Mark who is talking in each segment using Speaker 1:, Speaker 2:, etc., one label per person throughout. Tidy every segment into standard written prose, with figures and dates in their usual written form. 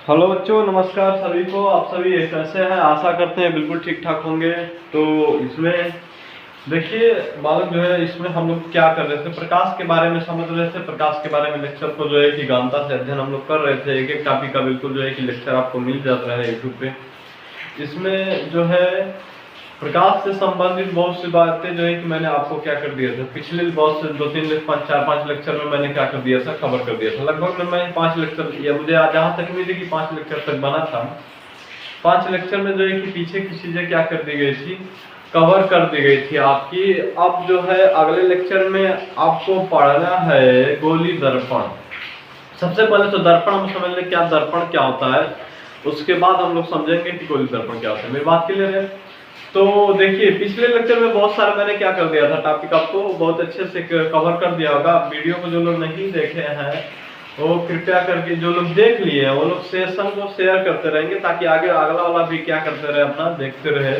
Speaker 1: Hello बच्चों, नमस्कार सभी को। आप सभी कैसे हैं? आशा करते हैं बिल्कुल ठीक ठाक होंगे। तो इसमें देखिए बालक जो है, इसमें हम लोग क्या कर रहे थे, प्रकाश के बारे में समझ रहे थे। प्रकाश के बारे में लेक्चर को जो है कि गहनता से अध्ययन हम लोग कर रहे थे। एक एक टॉपिक का बिल्कुल जो है कि लेक्चर आपको मिल जाता है यूट्यूब पे। इसमें जो है प्रकाश से संबंधित बहुत सी बातें जो है कि मैंने आपको क्या कर दिया था, पिछले बहुत से 2-3 4-5 लेक्चर में मैंने क्या कर दिया था, कवर कर दिया था। लगभग मैं 5 लेक्चर, या मुझे जहाँ तक उम्मीद है कि 5 लेक्चर तक बना था। 5 लेक्चर में जो है कि पीछे की चीजें क्या कर दी गई थी, कवर कर दी गई थी आपकी। अब जो है अगले लेक्चर में आपको पढ़ना है गोली दर्पण। सबसे पहले तो दर्पण हम समझ लें, क्या दर्पण क्या होता है, उसके बाद हम लोग समझेंगे कि गोली दर्पण क्या होता है। मेरी बात क्लियर है? तो देखिए पिछले लेक्चर में बहुत सारा मैंने क्या कर दिया था, टॉपिक आपको बहुत अच्छे से कवर कर दिया होगा। वीडियो को जो लोग नहीं देखे हैं वो कृपया करके, जो लोग देख लिए हैं वो लोग सेशन को शेयर करते रहेंगे, ताकि आगे अगला वाला भी क्या करते रहे, अपना देखते रहे।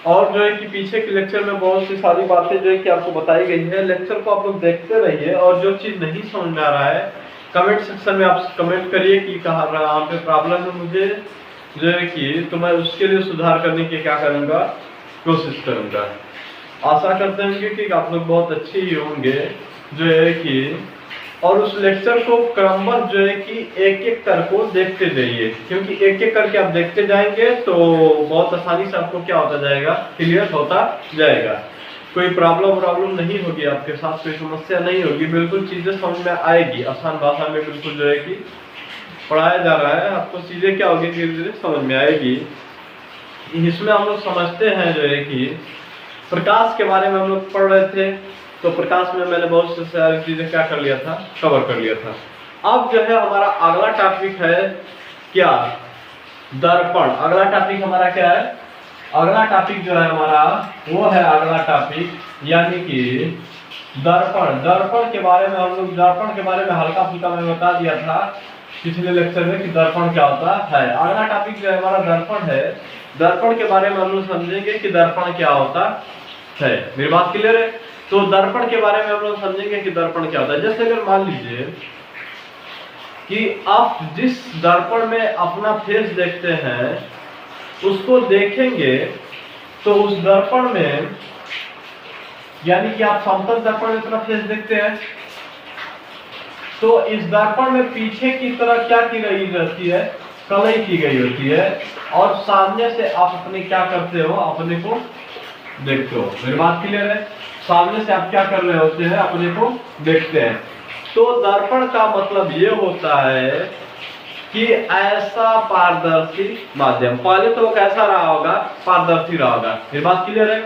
Speaker 1: और जो है कि पीछे के लेक्चर में बहुत सी सारी बातें जो है कि आपको बताई गई है। लेक्चर को आप लोग देखते रहिए, और जो चीज नहीं समझ में आ रहा है कमेंट सेक्शन में आप कमेंट करिए कि कहाँ पे प्रॉब्लम है मुझे जो है कि, तो मैं उसके लिए सुधार करने की क्या करूंगा, कोशिश करूंगा। आशा करते होंगे कि आप लोग बहुत अच्छे ही होंगे जो है कि, और उस लेक्चर को क्रमबद्ध जो है कि एक एक कर को देखते जाइए, क्योंकि एक एक करके आप देखते जाएंगे तो बहुत आसानी से आपको क्या होता जाएगा, क्लियर होता जाएगा। कोई प्रॉब्लम नहीं होगी आपके साथ, कोई समस्या नहीं होगी, बिल्कुल चीजें समझ में आएगी। आसान भाषा में बिल्कुल जो है कि पढ़ाया जा रहा है, आपको चीजें क्या होगी, धीरे धीरे समझ में आएगी। इसमें हम लोग समझते हैं जो है कि प्रकाश के बारे में हम लोग पढ़ रहे थे। तो प्रकाश में मैंने बहुत से सारी चीजें क्या कर लिया था, कवर कर लिया था। अब जो है हमारा अगला टॉपिक है क्या, दर्पण। अगला टॉपिक हमारा क्या है, अगला टॉपिक जो है हमारा वो है अगला टॉपिक, यानी कि दर्पण। दर्पण के बारे में हम लोग, दर्पण के बारे में हल्का फुल्का मैं बता दिया था पिछले लेक्चर में कि दर्पण क्या होता है। अगला टॉपिक जो है हमारा दर्पण है। दर्पण के बारे में हम लोग समझेंगे कि दर्पण क्या होता है। मेरी बात क्लियर है? तो दर्पण के बारे में हम लोग समझेंगे कि दर्पण क्या होता है। जैसे अगर मान लीजिए कि आप जिस दर्पण में अपना फेस देखते हैं उसको देखेंगे, तो उस दर्पण में, यानी कि आप समतल दर्पण में अपना फेस देखते हैं, तो इस दर्पण में पीछे की तरफ क्या की गई रहती है, कलई की गई होती है, और सामने से आप अपने क्या करते हो, अपने को देखते हो। मेरी बात क्लियर है? सामने से आप क्या कर रहे होते हैं, अपने को देखते हैं। तो दर्पण का मतलब ये होता है कि ऐसा पारदर्शी माध्यम। पहले तो वो कैसा रहा होगा, पारदर्शी रहा होगा। मेरी बात क्लियर है?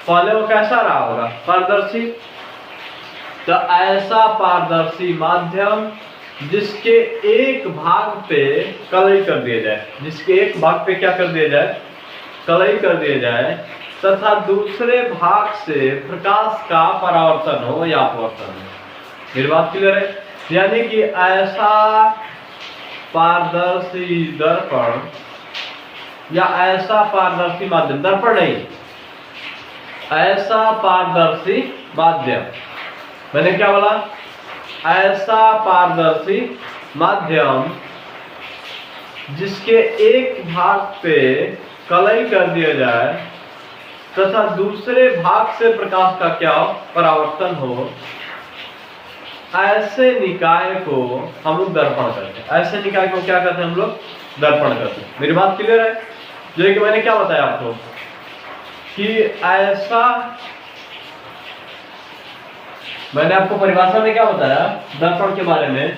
Speaker 1: पहले वो कैसा रहा होगा, पारदर्शी। तो ऐसा पारदर्शी माध्यम जिसके एक भाग पे कलई कर दिया जाए, जिसके एक भाग पे क्या कर दिया जाए, कलई कर दिया जाए, तथा दूसरे भाग से प्रकाश का परावर्तन हो या अपवर्तन हो। मेरी बात क्लियर है? यानी कि ऐसा पारदर्शी दर्पण या ऐसा पारदर्शी माध्यम, दर्पण नहीं, ऐसा पारदर्शी माध्यम, मैंने क्या बोला, ऐसा पारदर्शी माध्यम जिसके एक भाग पे कलई कर दिया जाए तथा दूसरे भाग से प्रकाश का क्या परावर्तन हो, ऐसे निकाय को हम लोग दर्पण करते हैं। ऐसे निकाय को क्या कहते हैं, हम लोग दर्पण करते हैं। मेरी बात क्लियर है? जो कि मैंने क्या बताया आपको कि ऐसा, मैंने आपको परिभाषा में क्या बताया दर्पण के बारे में,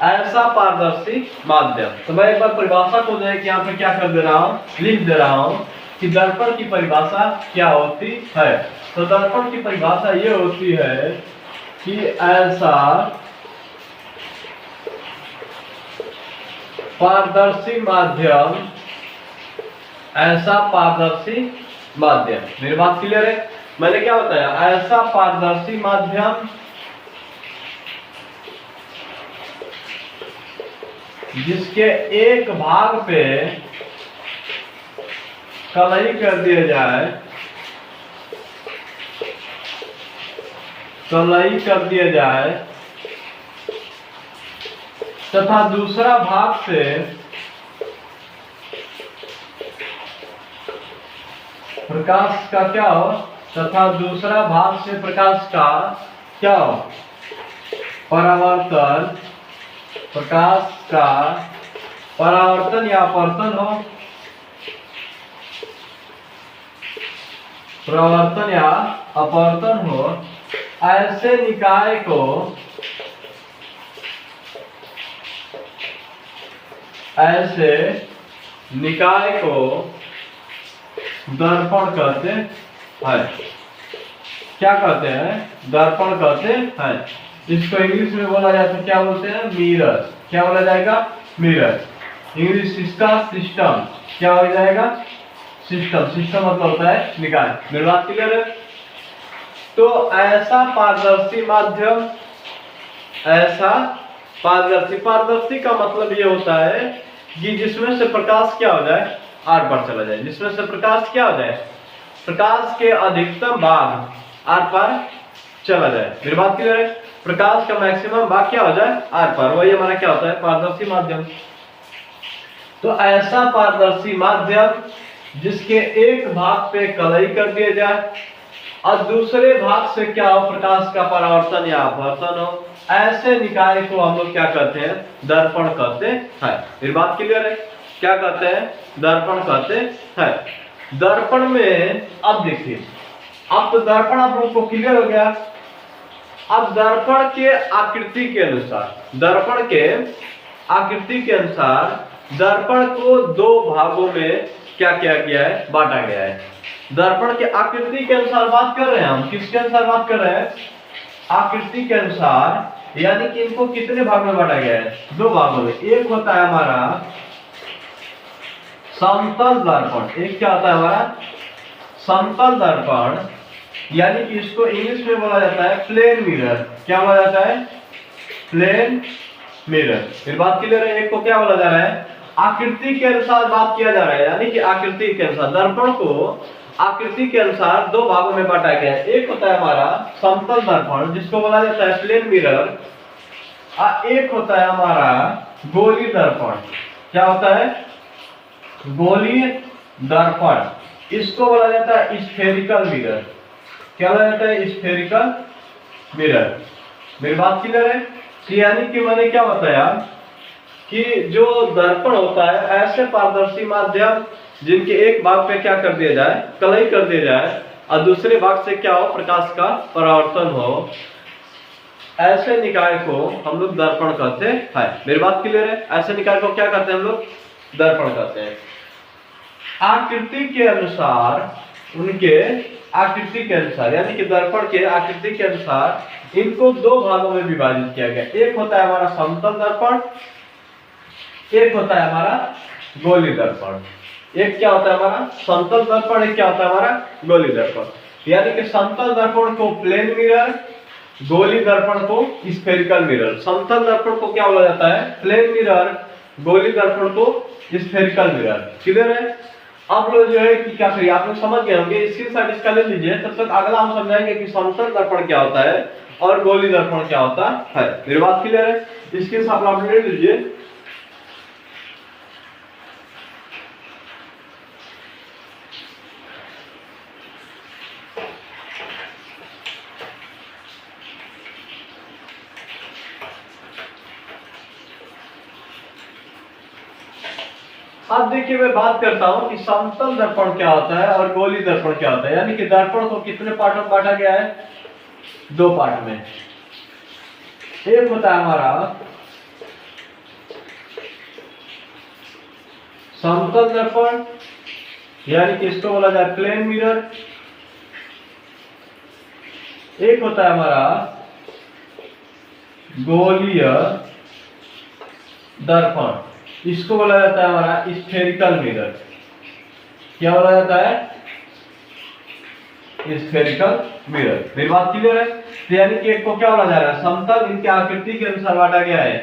Speaker 1: ऐसा पारदर्शी माध्यम। तो मैं एक बार परिभाषा को जो यहाँ पे क्या कर दे रहा हूँ, लिख दे रहा हूँ कि दर्पण की परिभाषा क्या होती है। तो दर्पण की परिभाषा ये होती है कि ऐसा पारदर्शी माध्यम, ऐसा पारदर्शी माध्यम। मेरी बात क्लियर है? मैंने क्या बताया, ऐसा पारदर्शी माध्यम जिसके एक भाग पे कलई कर दिया जाए, कलई कर दिया जाए तथा दूसरा भाग से प्रकाश का क्या हो, तथा दूसरा भाग से प्रकाश का क्या हो, परावर्तन, प्रकाश का परावर्तन या अपवर्तन हो, परावर्तन या अपवर्तन हो, ऐसे निकाय को दर्पण कहते हैं। क्या कहते हैं? दर्पण कहते हैं। इसको इंग्लिश में बोला जाता है, क्या बोलते हैं? मिरर। क्या बोला जाएगा? मिरर। इंग्लिश इसका सिस्टम क्या हो जाएगा? सिस्टम। सिस्टम मतलब होता है निकाय। मेरी बात क्लियर है? तो ऐसा पारदर्शी माध्यम, ऐसा पारदर्शी का मतलब ये होता है कि जिसमें से प्रकाश क्या हो जाए, आर पार चला जाए। जिसमें से प्रकाश क्या हो जाए, प्रकाश के अधिकतम भाग आर पार चला जाए। मेरी बात क्लियर है? प्रकाश का मैक्सिमम भाग क्या हो जाए, आर पार। वही हमारा क्या होता है, पारदर्शी माध्यम। तो ऐसा पारदर्शी माध्यम जिसके एक भाग पे कलई कर दिया जाए और दूसरे भाग से क्या हो, प्रकाश का परावर्तन या अपवर्तन हो, ऐसे निकाय को हम लोग क्या कहते हैं? दर्पण कहते हैं। मेरी बात क्लियर है? क्या कहते हैं? दर्पण कहते हैं। दर्पण में अब देखिए, अब तो दर्पण आप लोगों को क्लियर हो गया। अब दर्पण के आकृति के अनुसार, दर्पण के आकृति के अनुसार दर्पण को दो भागों में क्या किया गया है, बांटा गया है। दर्पण के आकृति के अनुसार बात कर रहे हैं हम। किसके अनुसार बात कर रहे हैं? आकृति के अनुसार। यानी कि इनको कितने भाग में बांटा गया है? दो भागों में। एक होता है हमारा समतल दर्पण। एक क्या होता है हमारा? समतल दर्पण। यानी कि इसको इंग्लिश में बोला जाता है प्लेन मिरर। क्या बोला जाता है? Plane mirror. फिर बात क्लियर है? एक को क्या बोला जा रहा है? आकृति के अनुसार बात किया जा रहा है। यानी कि आकृति के अनुसार दर्पण को आकृति के अनुसार दो भागों में बांटा गया है। एक होता है हमारा समतल दर्पण जिसको बोला जाता है प्लेन मिरर, और एक होता है हमारा गोली दर्पण। क्या होता है? गोली दर्पण। इसको बोला जाता है स्फेरिकल मिरर। क्या बोला जाता है? Spherical mirror. मेरी बात क्लियर है? यानी कि मैंने क्या बताया कि जो दर्पण होता है ऐसे पारदर्शी माध्यम जिनके एक भाग पे क्या कर दिया जाए, कलई कर दिया जाए, और दूसरे भाग से क्या हो, प्रकाश का परावर्तन हो, ऐसे निकाय को हम लोग दर्पण कहते हैं। मेरी बात क्लियर है? ऐसे निकाय को क्या कहते हैं हम लोग? दर्पण कहते हैं। आकृति के अनुसार, उनके आकृति के अनुसार, यानी कि दर्पण के आकृति के अनुसार इनको दो भागों में विभाजित किया गया। एक होता है हमारा समतल दर्पण, एक होता है हमारा गोली दर्पण। एक क्या होता है हमारा? समतल दर्पण। एक क्या होता है हमारा? गोली दर्पण। यानी कि समतल दर्पण को प्लेन मिरर, गोली दर्पण को स्फेरिकल मिरर। समतल दर्पण को क्या बोला जाता है? Plane mirror. गोली दर्पण को स्फेरिकल मिरर। क्लियर है? आप लोग जो है कि क्या करिए, आप लोग समझ गए होंगे। स्क्रीनशॉट इसका ले लीजिए। तब तक अगला हम समझाएंगे कि समतल दर्पण क्या होता है और गोली दर्पण क्या होता है। मेरी बात क्लियर है? स्क्रीनशॉट आप ले लीजिए। अब देखिए, मैं बात करता हूं कि समतल दर्पण क्या होता है और गोली दर्पण क्या होता है। यानी कि दर्पण को कितने पार्ट में बांटा गया है? दो पार्ट में। एक होता है हमारा समतल दर्पण, यानी कि इसको बोला जाए प्लेन मिरर। एक होता है हमारा गोलीय दर्पण, इसको बोला जाता है हमारा स्फेरिकल मिरर। क्या बोला जाता है? Spherical mirror. मेरी बात क्लियर है? तो यानी कि एक को क्या बोला जा रहा है? समतल। इनके आकृति के अनुसार बांटा गया है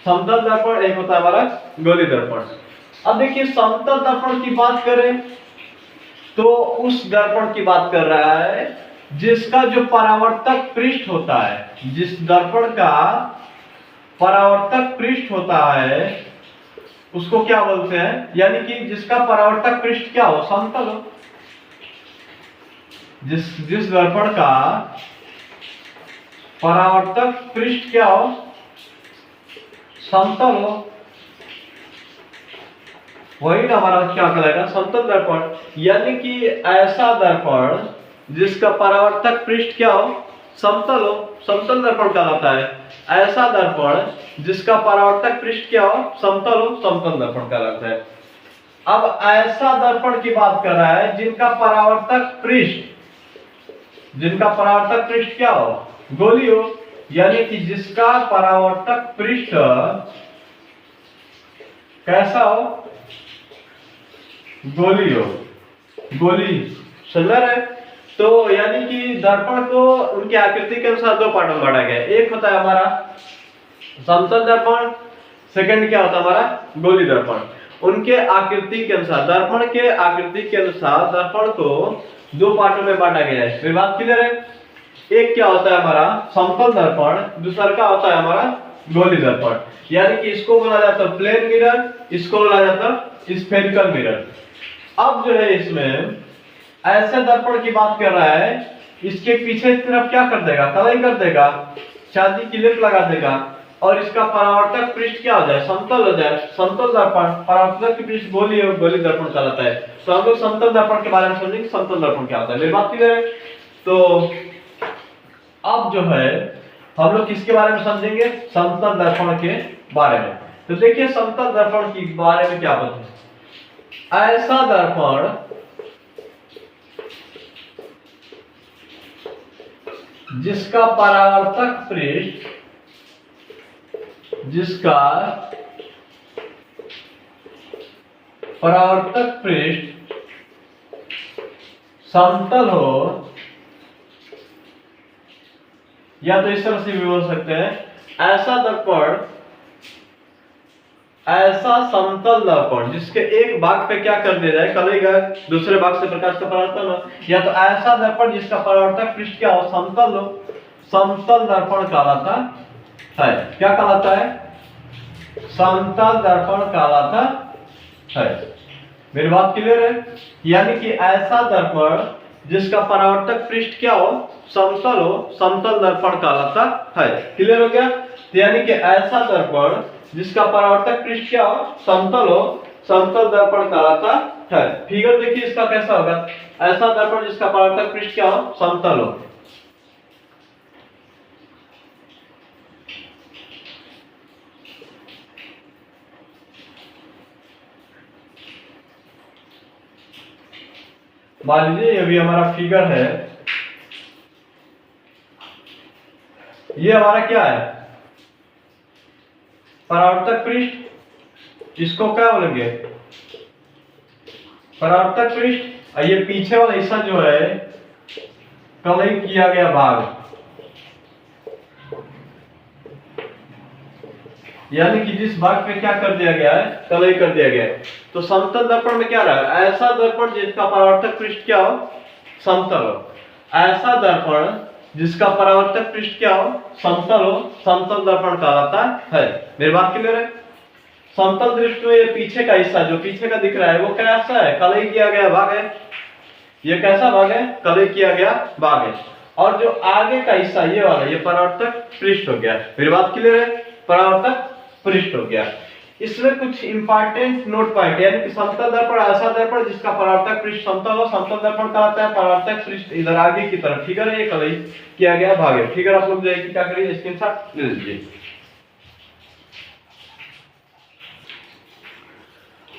Speaker 1: समतल दर्पण। एक होता है हमारा गोली दर्पण। अब देखिए, समतल दर्पण की बात करें तो उस दर्पण की बात कर रहा है जिसका जो परावर्तक पृष्ठ होता है, जिस दर्पण का परावर्तक पृष्ठ होता है उसको क्या बोलते हैं, यानी कि जिसका परावर्तक पृष्ठ क्या हो, समतल हो। जिस दर्पण का परावर्तक पृष्ठ क्या हो, समतल हो, वही ना हमारा क्या कहलाएगा, समतल दर्पण। यानी कि ऐसा दर्पण जिसका परावर्तक पृष्ठ क्या हो, समतल हो, समतल दर्पण कहलाता है। ऐसा दर्पण जिसका परावर्तक पृष्ठ क्या हो, समतल हो, समतल दर्पण कहलाता है। अब ऐसा दर्पण की बात कर रहा है जिनका परावर्तक पृष्ठ क्या हो, गोली हो, यानी कि जिसका परावर्तक पृष्ठ कैसा हो, गोली हो, गोली, समझ रहे। तो यानी कि दर्पण को उनकी आकृति के अनुसार दो पार्टों में बांटा गया है। एक होता है हमारा समतल दर्पण, सेकंड क्या होता है हमारा, गोली दर्पण। उनके आकृति के अनुसार, दर्पण के आकृति के अनुसार दर्पण को दो पार्टों में बांटा गया है। मेरी बात क्लियर है। एक क्या होता है हमारा समतल दर्पण, दूसरा क्या होता है हमारा गोली दर्पण। यानी कि इसको बोला जाता है प्लेन मिरर, इसको बोला जाता है स्फेरिकल मिरर। अब जो है इसमें ऐसे दर्पण की बात कर रहा है, इसके पीछे की तरफ क्या कर देगा, कलई कर देगा, चांदी की लेप लगा देगा, और इसका परावर्तक पृष्ठ क्या हो जाए, समतल हो जाए, समतल दर्पण। परावर्तक पृष्ठ गोली और गोली दर्पण कहलाता है। तो हम लोग समतल दर्पण के बारे में समझेंगे, समतल दर्पण क्या होता है। मेरी बात क्लियर है। तो अब जो है हम लोग किसके बारे में समझेंगे, समतल दर्पण के बारे में। तो देखिए समतल दर्पण के बारे में क्या बताएं। ऐसा दर्पण जिसका परावर्तक पृष्ठ समतल हो, या तो इस तरह से भी बोल सकते हैं, ऐसा समतल दर्पण जिसके एक भाग पे क्या कर दिया जाए, कलेगा, दूसरे भाग से प्रकाश का परावर्तन हो। या तो ऐसा दर्पण जिसका परावर्तक पृष्ठ क्या हो, समतल हो, समतल दर्पण कहलाता है। क्या कहलाता है, समतल दर्पण कहलाता है। मेरी बात क्लियर है। यानी कि ऐसा दर्पण जिसका परावर्तक पृष्ठ क्या हो, समतल हो, समतल दर्पण कहलाता है। क्लियर हो गया। यानी कि ऐसा दर्पण जिसका परावर्तक पृष्ठ क्या हो, समतल हो, समतल दर्पण कहलाता है। फिगर देखिए इसका कैसा होगा, ऐसा दर्पण जिसका परावर्तक पृष्ठ क्या हो, समतल हो। मान लीजिए ये भी हमारा फिगर है, ये हमारा क्या है, परावर्तक पृष्ठ, इसको क्या बोलेंगे, परावर्तक पृष्ठ। ये पीछे वाला हिस्सा जो है कलई किया गया भाग, यानी कि जिस भाग पे क्या कर दिया गया है, कलई कर दिया गया है। तो समतल दर्पण में क्या रहा, ऐसा दर्पण जिसका परावर्तक पृष्ठ क्या हो, समतल हो। ऐसा दर्पण जिसका परावर्तक पृष्ठ क्या हो, समतल हो, समतल दर्पण कहलाता है। मेरी बात क्लियर है। समतल दृष्टि में ये पीछे का हिस्सा जो पीछे का दिख रहा है वो कैसा है, कलई किया गया भाग है। ये कैसा भाग है, कलई किया गया भाग है। और जो आगे का हिस्सा ये वाला, ये परावर्तक पृष्ठ हो गया। मेरी बात क्लियर है, परावर्तक पृष्ठ हो गया। इसमें कुछ इंपॉर्टेंट नोट पॉइंट, यानी कि समतल दर्पण ऐसा दर्पण जिसका परावर्तक पृष्ठ समतल हो, समतल दर्पण कहलाता है। परावर्तक पृष्ठ इधर आगे की तरफ, फिगर है, ये कलई किया गया भाग है। फिगर आप लोग जाएगी क्या करिए, स्क्रीनशॉट ले लीजिए।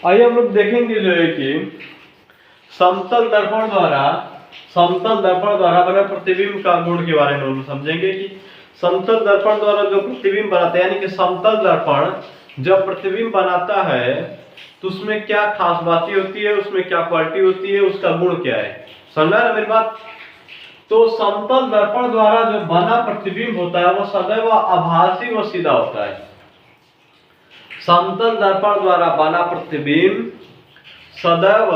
Speaker 1: आइए हम लोग देखेंगे जो है कि समतल दर्पण द्वारा बने प्रतिबिंब का गुण के बारे में हम समझेंगे कि समतल दर्पण द्वारा जो प्रतिबिंब बनाते हैं, यानी कि समतल दर्पण जब प्रतिबिंब बनाता है तो उसमें क्या खास बातें होती है, उसमें क्या क्वालिटी होती है, उसका गुण क्या है, समझा ना मेरी बात। तो समतल दर्पण द्वारा जो बना प्रतिबिंब होता है वो सदैव आभासी व सीधा होता है। समतल दर्पण द्वारा बना प्रतिबिंब सदैव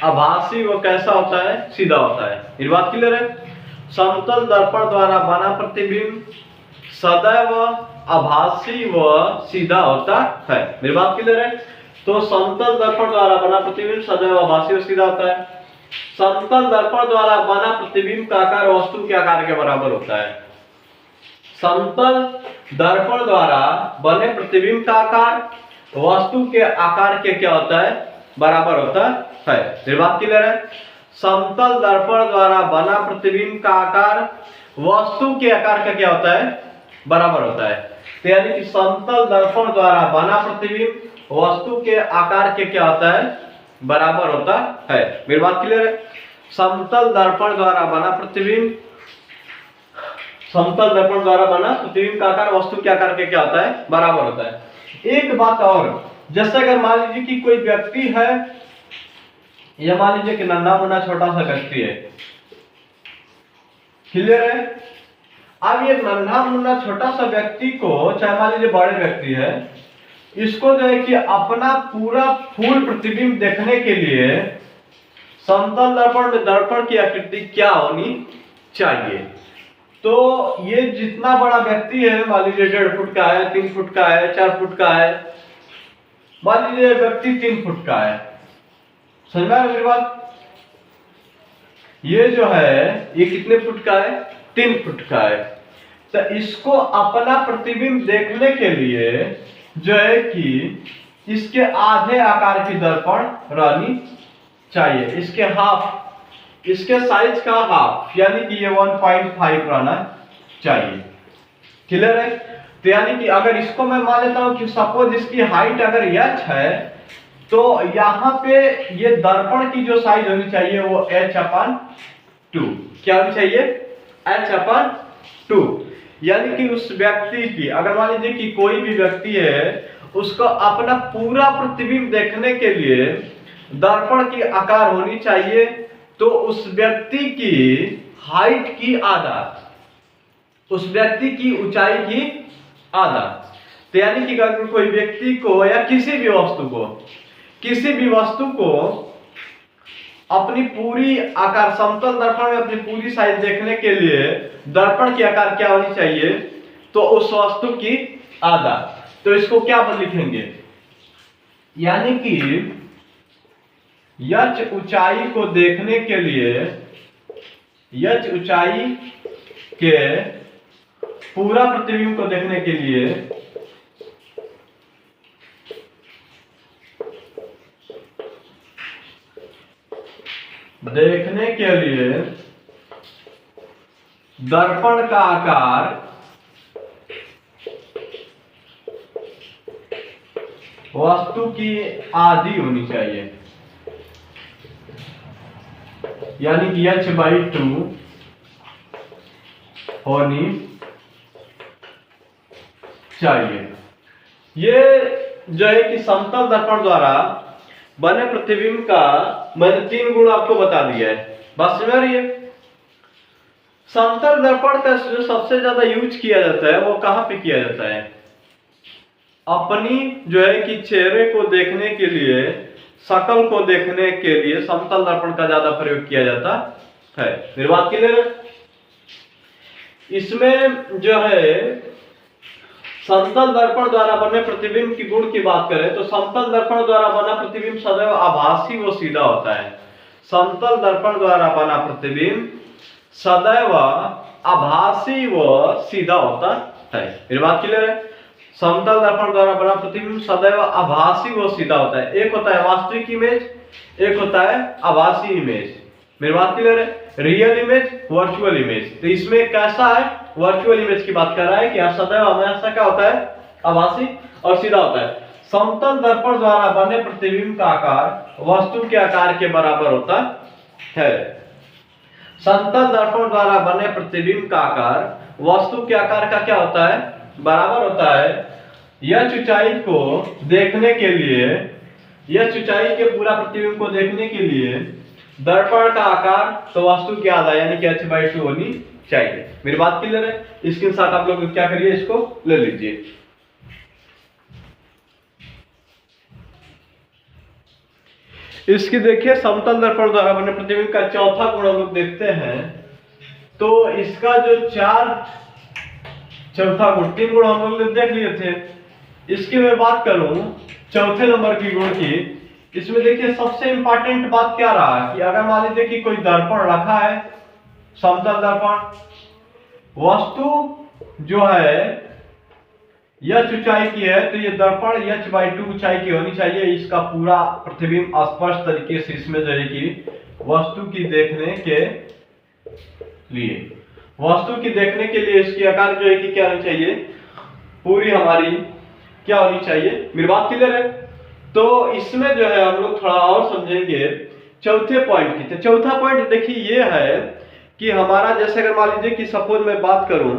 Speaker 1: आभासी व कैसा होता है, सीधा होता है। मेरी बात क्लियर है। समतल दर्पण द्वारा बना प्रतिबिंब सदैव आभासी व सीधा होता है। मेरी बात क्लियर है? तो समतल दर्पण द्वारा बना प्रतिबिंब सदैव आभासी व सीधा होता है। समतल दर्पण द्वारा बना प्रतिबिंब का आकार वस्तु के आकार के बराबर होता है। समतल दर्पण द्वारा बने प्रतिबिंब का आकार वस्तु के आकार के क्या होता है? बराबर होता है। मेरी बात क्लियर है? समतल दर्पण द्वारा बना प्रतिबिंब का आकार वस्तु के आकार का क्या होता है? बराबर होता है। तो यानी कि समतल दर्पण द्वारा बना प्रतिबिंब वस्तु के आकार के क्या होता है? बराबर होता है। मेरी बात क्लियर है? समतल दर्पण द्वारा बना प्रतिबिंब, समतल दर्पण द्वारा बना प्रतिबिंब का आकार वस्तु के आकार के क्या होता है? बराबर होता है। एक बात और, जैसे अगर मान लीजिए कि कोई व्यक्ति है, या मान लीजिए कि नन्हा मुन्ना छोटा सा व्यक्ति है, क्लियर है? अब ये नन्हा मुन्ना छोटा सा व्यक्ति को, चाहे मान लीजिए बड़े व्यक्ति है, इसको जो है कि अपना पूरा फूल प्रतिबिंब देखने के लिए समतल दर्पण में दर्पण की आकृति क्या होनी चाहिए? तो ये जितना बड़ा व्यक्ति है, मान लीजिए 1.5 फुट का है, 3 फुट का है, 4 फुट का है, मान लीजिए व्यक्ति 3 फुट का है, समझ में आ रहा है मेरी बात? ये जो है ये कितने फुट का है? 3 फुट का है। तो इसको अपना प्रतिबिंब देखने के लिए जो है कि इसके आधे आकार की दर्पण रहनी चाहिए, इसके हाफ, इसके साइज का हाफ, यानी कि ये 1.5 रहना चाहिए। क्लियर है? तो यानी कि अगर इसको मैं मान लेता हूं कि सपोज इसकी हाइट अगर h है, तो यहां पे ये दर्पण की जो साइज होनी चाहिए वो h/2, क्या होनी चाहिए? h/2। यानी कि उस व्यक्ति की, अगर मान लीजिए कि कोई भी व्यक्ति है, उसको अपना पूरा प्रतिबिंब देखने के लिए दर्पण की आकार होनी चाहिए, तो उस व्यक्ति की हाइट की आधा, उस व्यक्ति की ऊंचाई की आधा। तो यानी कि अगर कोई व्यक्ति को या किसी भी वस्तु को अपनी पूरी आकार, समतल दर्पण में अपनी पूरी साइज देखने के लिए दर्पण की आकार क्या होनी चाहिए? तो उस वस्तु की आधा। तो इसको क्या लिखेंगे? यानी कि h ऊंचाई को देखने के लिए, h ऊंचाई के पूरा प्रतिबिंब को देखने के लिए दर्पण का आकार वस्तु की आधी होनी चाहिए, यानी कि h/2 होनी चाहिए। ये जो है कि समतल दर्पण द्वारा बने प्रतिबिंब का मैंने 3 गुण आपको बता दिया है। बात समझ आ रही है? समतल दर्पण का जो सबसे ज्यादा यूज किया जाता है वो कहां पे किया जाता है? अपनी जो है कि चेहरे को देखने के लिए, शकल को देखने के लिए समतल दर्पण का ज्यादा प्रयोग किया जाता है। मेरी बात क्लियर है? इसमें जो है समतल दर्पण द्वारा बने प्रतिबिंब की गुण की बात करें तो समतल दर्पण द्वारा बना प्रतिबिंब सदैव आभासी व सीधा होता है। समतल दर्पण द्वारा बना प्रतिबिंब सदैव आभासी व सीधा होता है। मेरी बात क्लियर है? समतल दर्पण द्वारा बना प्रतिबिंब सदैव आभासी व सीधा होता है। एक होता है वास्तविक इमेज, एक होता है आभासी इमेज। मेरी बात क्लियर है? Real image, virtual image. तो इसमें कैसा है? वर्चुअल इमेज की बात कर रहा है कि सदैव हमेशा क्या होता है? आभासी और सीधा होता है। समतल दर्पण द्वारा बने प्रतिबिंब का आकार वस्तु के आकार के बराबर होता है। समतल दर्पण द्वारा बने प्रतिबिंब का आकार वस्तु के आकार का क्या होता है? बराबर होता है। h ऊंचाई को देखने के लिए, h ऊंचाई के पूरा प्रतिबिंब को देखने के लिए दर्पण का आकार तो वस्तु की आधा, यानी कि h/2 होनी चाहिए। मेरी बात क्लियर है? इसके साथ आप लोग क्या करिए, इसको ले लीजिए। इसकी देखिए समतल दर्पण द्वारा बने प्रतिबिंब का चौथा गुण हम लोग देखते हैं। तो इसका जो चार चौथा गुण, 3 गुण हम लोग देख लिए थे। इसकी मैं बात करूं चौथे नंबर की गुण की, इसमें देखिए सबसे इंपॉर्टेंट बात क्या रहा है कि अगर मान लीजिए कि कोई दर्पण रखा है, समतल दर्पण, वस्तु जो है h ऊंचाई की है, तो ये दर्पण h/2 ऊंचाई की होनी चाहिए। इसका पूरा प्रतिबिंब स्पष्ट तरीके से इसमें जो है कि वस्तु की देखने के लिए इसकी आकार जो है कि क्या होनी चाहिए, पूरी हमारी क्या होनी चाहिए। मेरी बात क्लियर है? तो इसमें जो है हम लोग थोड़ा और समझेंगे चौथे पॉइंट की। तो चौथा पॉइंट देखिए ये है कि हमारा जैसे अगर मान लीजिए कि सपोज मैं बात करूं,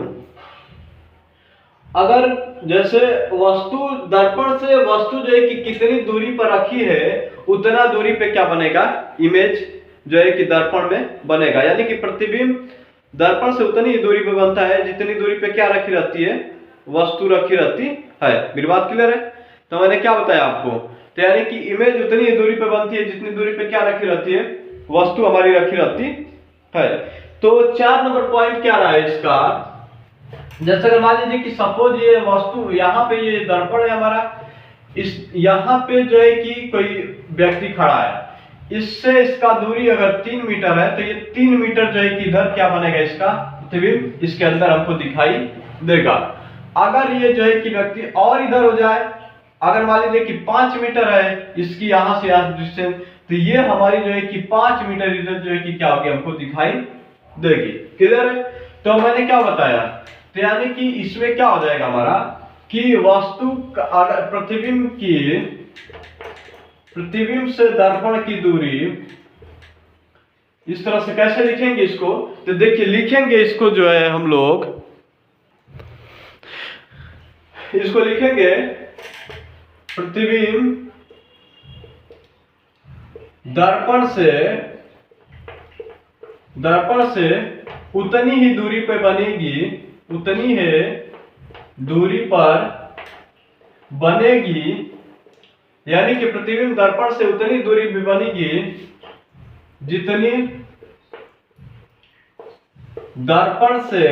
Speaker 1: अगर जैसे वस्तु दर्पण से वस्तु जो है कि कितनी दूरी पर रखी है, उतना दूरी पे क्या बनेगा, इमेज जो है कि दर्पण में बनेगा। यानी कि प्रतिबिंब दर्पण से उतनी ही दूरी पे बनता है जितनी दूरी पे क्या रखी रहती है, वस्तु रखी रहती है। मेरी बात क्लियर है? तो मैंने क्या बताया आपको, तो यानी कि इमेज उतनी ही दूरी पे बनती है जितनी दूरी पे क्या रखी रहती है, वस्तु हमारी रखी रहती है। तो 4 नंबर पॉइंट क्या रहा है इसका, जैसे अगर मान लीजिए कि सपोज ये वस्तु यहाँ पे ये दर्पण है हमारा, इस यहाँ पे जो है कि कोई व्यक्ति खड़ा है, इससे इसका दूरी अगर 3 मीटर है, तो ये 3 मीटर जो है कि इधर क्या बनेगा, इसका प्रतिबिंब इसके अंदर हमको दिखाई देगा। अगर ये जो है कि व्यक्ति और इधर हो जाए, अगर मान लीजिए कि 5 मीटर है इसकी यहाँ से यहाँ डिस्टेंस, तो ये हमारी जो है कि 5 मीटर इधर जो है कि क्या होगी, हमको दिखाई देगी। क्लियर है? तो मैंने क्या बताया, तो यानी कि इसमें क्या हो जाएगा हमारा कि वस्तु प्रतिबिंब से दर्पण की दूरी, इस तरह से कैसे लिखेंगे इसको, तो देखिए लिखेंगे इसको जो है हम लोग इसको लिखेंगे प्रतिबिंब दर्पण से उतनी ही दूरी पे बनेगी, उतनी है दूरी पर बनेगी। यानी कि प्रतिबिंब दर्पण से उतनी दूरी पे बनेगी जितनी दर्पण से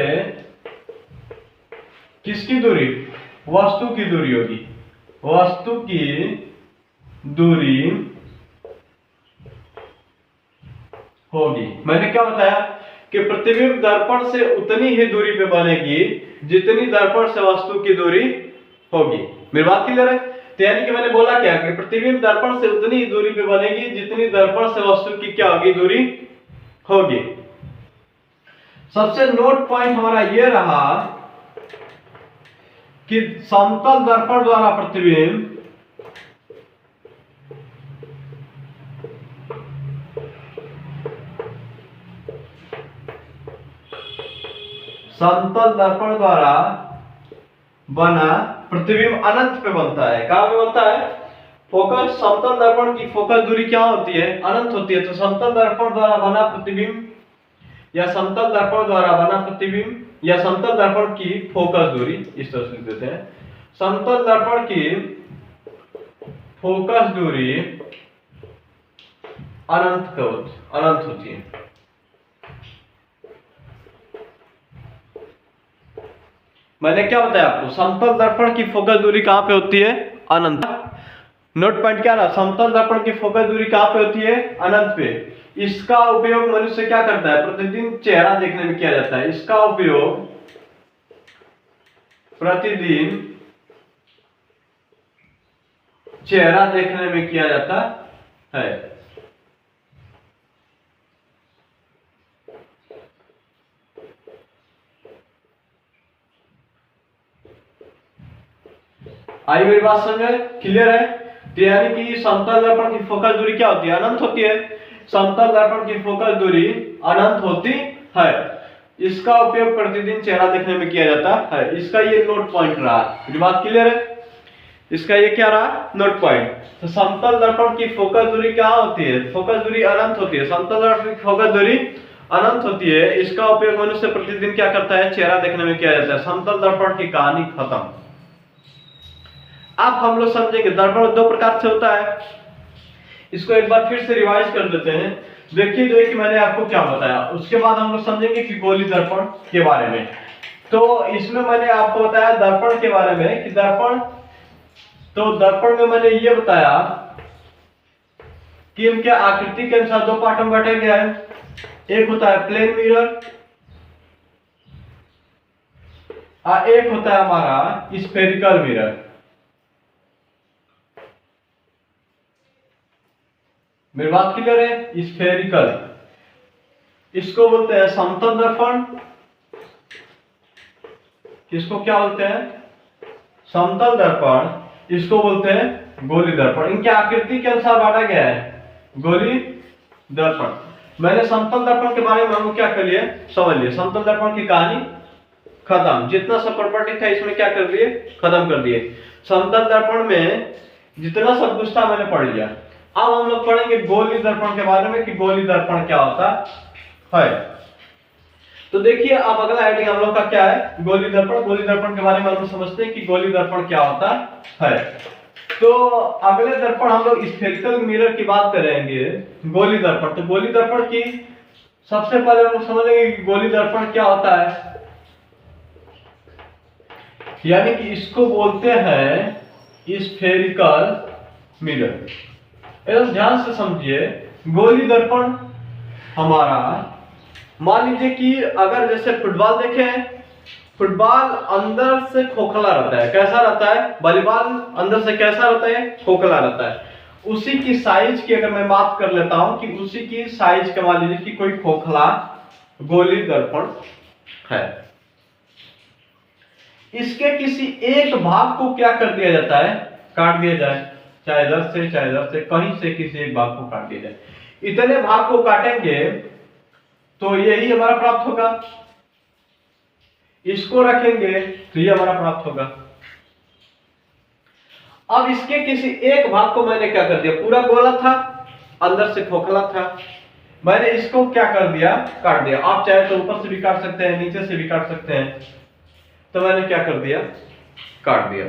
Speaker 1: किसकी दूरी, वस्तु की दूरी होगी, वस्तु की दूरी होगी। मैंने क्या बताया कि प्रतिबिंब दर्पण से उतनी ही दूरी पे बनेगी जितनी दर्पण से वस्तु की दूरी होगी। मेरी बात क्लियर है? तो यानी कि मैंने बोला क्या कि प्रतिबिंब दर्पण से उतनी ही दूरी पे बनेगी जितनी दर्पण से वस्तु की क्या होगी, दूरी होगी। सबसे नोट पॉइंट हमारा यह रहा कि समतल दर्पण द्वारा प्रतिबिंब समतल दर्पण द्वारा बना प्रतिबिंब अनंत पे बनता है। कहां पे बनता है, फोकस, समतल दर्पण की फोकस दूरी क्या होती है, अनंत होती है। तो समतल दर्पण द्वारा बना प्रतिबिंब या समतल दर्पण द्वारा बना प्रतिबिंब या समतल दर्पण की फोकस दूरी, इस तरह से लिख देते हैं, समतल दर्पण की फोकस दूरी अनंत होती है। मैंने क्या बताया आपको, समतल दर्पण की फोकस दूरी कहां पे होती है, अनंत। नोट पॉइंट क्या रहा, समतल दर्पण की फोकस दूरी कहां पे होती है, अनंत पे। इसका उपयोग मनुष्य क्या करता है, प्रतिदिन चेहरा देखने में किया जाता है। इसका उपयोग प्रतिदिन चेहरा देखने में किया जाता है। आई मेरी बात समझ में, क्लियर है? तो यानी कि समतल दर्पण की फोकस दूरी क्या होती है, अनंत होती है। समतल दर्पण की फोकस दूरी अनंत होती है। इसका उपयोग प्रतिदिन चेहरा देखने में किया जाता है। इसका ये नोट पॉइंट रहा। मेरी बात क्लियर है? इसका ये क्या रहा, नोट पॉइंट। तो समतल दर्पण की फोकस दूरी क्या होती है, फोकस दूरी अनंत होती है। समतल दर्पण की फोकस दूरी अनंत होती है। इसका उपयोग मनुष्य प्रतिदिन क्या करता है, चेहरा देखने में किया जाता है। समतल दर्पण की कहानी खत्म। अब हम लोग समझेंगे दर्पण 2 प्रकार से होता है। इसको एक बार फिर से रिवाइज कर देते हैं। देखिए जो है कि मैंने आपको क्या बताया, उसके बाद हम लोग समझेंगे कि गोली दर्पण के बारे में। तो इसमें मैंने आपको बताया दर्पण के बारे में कि दर्पण, तो दर्पण में मैंने ये बताया कि इनके आकृति के अनुसार दो पार्ट में बांटा गया है। एक होता है प्लेन मिरर और एक होता है हमारा स्फेरिकल मिरर। मेरी बात क्लियर है? स्फेरिकल, इसको बोलते हैं समतल दर्पण। किसको क्या बोलते हैं? समतल दर्पण। इसको बोलते हैं गोली दर्पण। इनकी आकृति के अनुसार बांटा गया है गोली दर्पण। मैंने समतल दर्पण के बारे में हम क्या कर लिए, समझ लिए। समतल दर्पण की कहानी खत्म। जितना सब प्रॉपर्टी था इसमें क्या कर दिए, खत्म कर दिए। समतल दर्पण में जितना सब कुछ था मैंने पढ़ लिया। अब हम लोग पढ़ेंगे गोली दर्पण के बारे में कि गोली दर्पण क्या होता है। तो देखिए अब अगला हेडिंग हम लोग का क्या है, गोली दर्पण। गोली दर्पण के बारे में हम लोग समझते हैं कि गोली दर्पण क्या होता है। तो अगले दर्पण हम लोग स्फेरिकल मिरर की बात करेंगे। गोली दर्पण, तो गोली दर्पण की सबसे पहले हम लोग समझेंगे कि गोली दर्पण क्या होता है। यानी कि इसको बोलते हैं स्फेरिकल मिरर। एकदम ध्यान से समझिए। गोली दर्पण हमारा, मान लीजिए कि अगर जैसे फुटबॉल देखें, फुटबॉल अंदर से खोखला रहता है। कैसा रहता है? वॉलीबॉल अंदर से कैसा रहता है? खोखला रहता है। उसी की साइज की अगर मैं बात कर लेता हूं कि उसी की साइज का मान लीजिए कि कोई खोखला गोली दर्पण है। इसके किसी एक भाग को क्या कर दिया जाता है, काट दिया जाए, चाहे इधर से चाहे इधर से, कहीं से किसी एक भाग को काट दिया जाए। इतने भाग को काटेंगे तो यही हमारा प्राप्त होगा। इसको रखेंगे तो ये हमारा प्राप्त होगा। अब इसके किसी एक भाग को मैंने क्या कर दिया, पूरा गोला था, अंदर से खोखला था, मैंने इसको क्या कर दिया, काट दिया। आप चाहे तो ऊपर से भी काट सकते हैं, नीचे से भी काट सकते हैं। तो मैंने क्या कर दिया, काट दिया।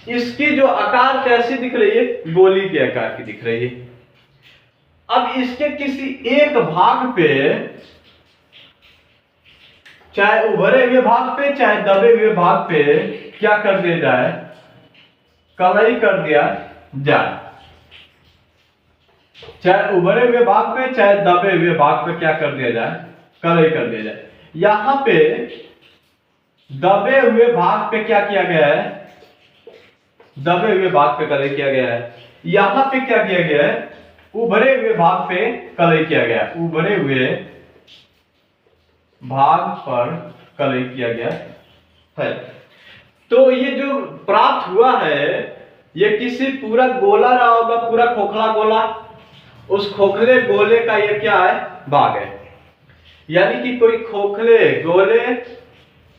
Speaker 1: इसकी जो आकार कैसी दिख रही है, गोली के आकार की दिख रही है। अब इसके किसी एक भाग पे, चाहे उभरे हुए भाग पे चाहे दबे हुए भाग पे क्या कर दिया जाए, कलई कर दिया जाए। चाहे उभरे हुए भाग पे चाहे दबे हुए भाग पे क्या कर दिया जाए, कलई कर दिया जाए। यहां पे दबे हुए भाग पे क्या किया गया है, दबे हुए भाग पे कलई किया गया है। यहां पे क्या किया गया है, उभरे हुए भाग पे कलई किया गया। उभरे हुए भाग पर कलई किया गया है। तो ये जो प्राप्त हुआ है, ये किसी पूरा गोला रहा होगा, पूरा खोखला गोला, उस खोखले गोले का ये क्या है, भाग है। यानी कि कोई खोखले गोले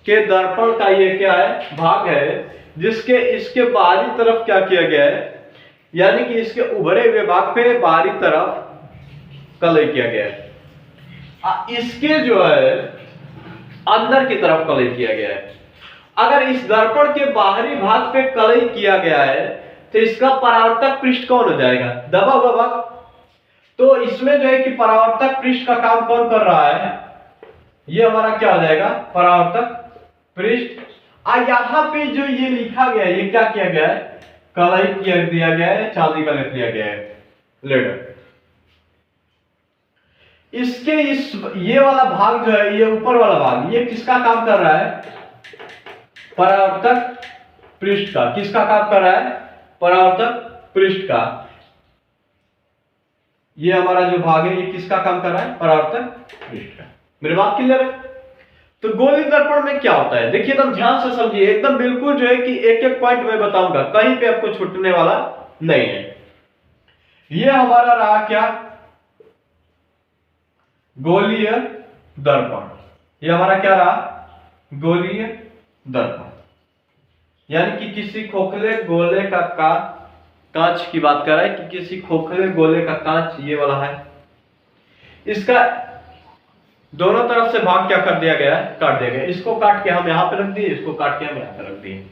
Speaker 1: के दर्पण का ये क्या है, भाग है, जिसके इसके बाहरी तरफ क्या किया गया है, यानी कि इसके उभरे हुए भाग पे बाहरी तरफ कलई किया गया है। इसके जो है अंदर की तरफ कलई किया गया है। अगर इस दर्पण के बाहरी भाग पे कलई किया गया है तो इसका परावर्तक पृष्ठ कौन हो जाएगा, दबा हुआ भाग। तो इसमें जो है कि परावर्तक पृष्ठ का काम कौन कर रहा है, ये हमारा क्या हो जाएगा, परावर्तक पृष्ठ। यहां पे जो ये लिखा गया है, ये क्या किया गया है, कलई किया दिया गया है, चांदी का लेप लिया गया है, लेड। इसके ये वाला भाग जो है, ये ऊपर वाला भाग, ये किसका काम कर रहा है, परावर्तक पृष्ठ का। किसका काम कर रहा है, परावर्तक पृष्ठ का। ये हमारा जो भाग है, ये किसका काम कर रहा है, परावर्तक पृष्ठ का। मेरी बात क्लियर है? तो गोली दर्पण में क्या होता है, देखिए एकदम ध्यान से समझिए, एकदम बिल्कुल जो है कि एक एक पॉइंट मैं बताऊंगा, कहीं पे आपको छूटने वाला नहीं है। ये हमारा रहा क्या, गोलीय दर्पण। ये हमारा क्या रहा, गोलीय दर्पण। यानी कि किसी खोखले गोले का कांच की बात कर रहा है कि किसी खोखले गोले का कांच ये वाला है, इसका दोनों तरफ से भाग क्या कर दिया गया है, काट दिया गया। इसको काट के हम यहां पे रख दिए, इसको काट के हम यहां पे रख दिए।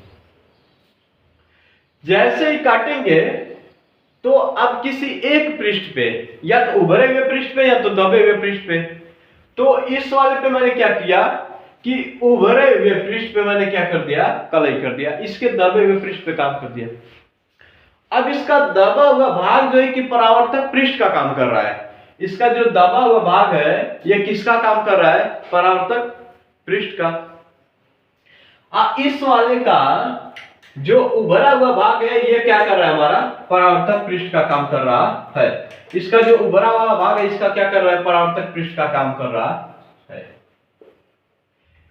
Speaker 1: जैसे ही काटेंगे तो अब किसी एक पृष्ठ पे, या तो उभरे हुए पृष्ठ पे या तो दबे हुए पृष्ठ पे, तो इस वाले पे मैंने क्या किया कि उभरे हुए पृष्ठ पे मैंने क्या कर दिया, कलई कर दिया, इसके दबे हुए पृष्ठ पे काम कर दिया। अब इसका दबा हुआ भाग जो है कि परावर्तक पृष्ठ का काम कर रहा है। इसका जो दबा हुआ भाग है ये किसका काम कर रहा है, परावर्तक पृष्ठ का। इस वाले का जो उभरा हुआ भाग है ये क्या कर रहा है, हमारा परावर्तक पृष्ठ का काम कर रहा है। इसका जो उभरा वाला भाग है इसका क्या कर रहा है, परावर्तक पृष्ठ का काम कर रहा है।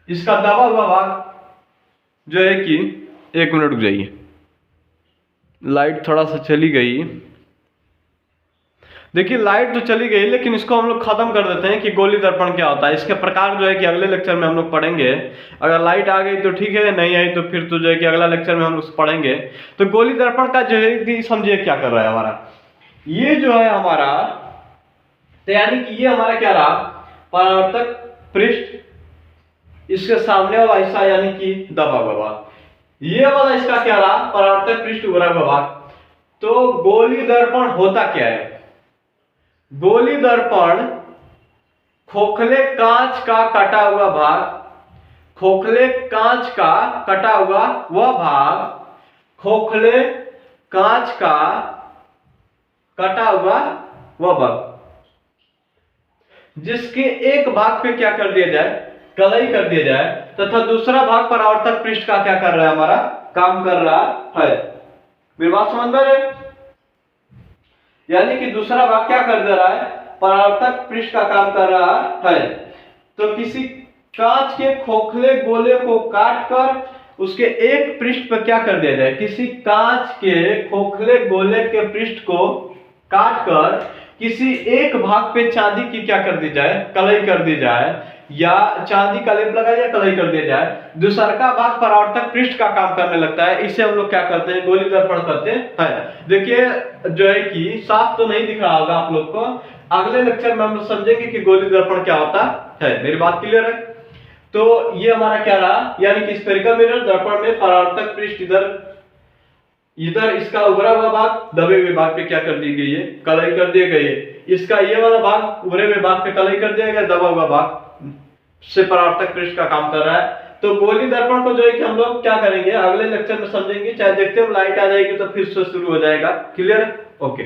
Speaker 1: इसका दबा हुआ भाग जो है कि, एक मिनट रुक जाइए, लाइट थोड़ा सा चली गई। देखिए लाइट तो चली गई, लेकिन इसको हम लोग खत्म कर देते हैं कि गोली दर्पण क्या होता है। इसके प्रकार जो है कि अगले लेक्चर में हम लोग पढ़ेंगे। अगर लाइट आ गई तो ठीक है, नहीं आई तो फिर तो जो है कि अगला लेक्चर में हम लोग पढ़ेंगे। तो गोली दर्पण का जो है कि समझिए क्या कर रहा है हमारा, ये जो है हमारा, तो यानी कि ये हमारा क्या रहा, परावर्तक पृष्ठ, इसके सामने वाला हिस्सा यानी कि दबा हुआ भाग, ये वाला इसका क्या रहा, परावर्तक पृष्ठ उभरा हुआ भाग। तो गोली दर्पण होता क्या है, गोली दर्पण खोखले कांच का कटा हुआ भाग, खोखले कांच का कटा हुआ वह भाग, खोखले कांच का कटा हुआ वह भाग, जिसके एक भाग पे क्या कर दिया जाए, कलई कर दिया जाए, तथा दूसरा भाग परावर्तक पृष्ठ का क्या कर रहा है, हमारा काम कर रहा है। मेरी बात समझ में है? यानी कि दूसरा भाग क्या कर दे रहा है, परावर्तक पृष्ठ का काम कर रहा है। तो किसी कांच के खोखले गोले को काटकर उसके एक पृष्ठ पर क्या कर दिया जाए, किसी कांच के खोखले गोले के पृष्ठ को काटकर किसी एक भाग पे चांदी की क्या कर दी जाए, कलई कर दी जाए, या चांदी का लेप लगाया जाए, कलई कर दिया जाए, दूसरा का भाग परावर्तक पृष्ठ का काम करने लगता है। इसे हम लोग क्या करते हैं, गोली दर्पण करते हैं। देखिए जो है कि साफ तो नहीं दिख रहा होगा आप लोग को, अगले लेक्चर में हम लोग समझेंगे कि गोली दर्पण क्या होता है। मेरी बात क्लियर है? तो ये हमारा क्या रहा, यानी कि स्फेरिकल मिरर दर्पण में परावर्तक पृष्ठ इधर इसका उभरा हुआ भाग दबे हुए भाग पे क्या कर दी गई है, कलई कर दी गई है। इसका ये वाला भाग उभरे हुए भाग पे कलई कर दिया गया, दबा हुआ भाग से परावर्तक पृष्ठ का काम कर रहा है। तो गोली दर्पण को जो है कि हम लोग क्या करेंगे, अगले लेक्चर में समझेंगे। चाहे देखते हो लाइट आ जाएगी तो फिर से शुरू हो जाएगा। क्लियर? ओके।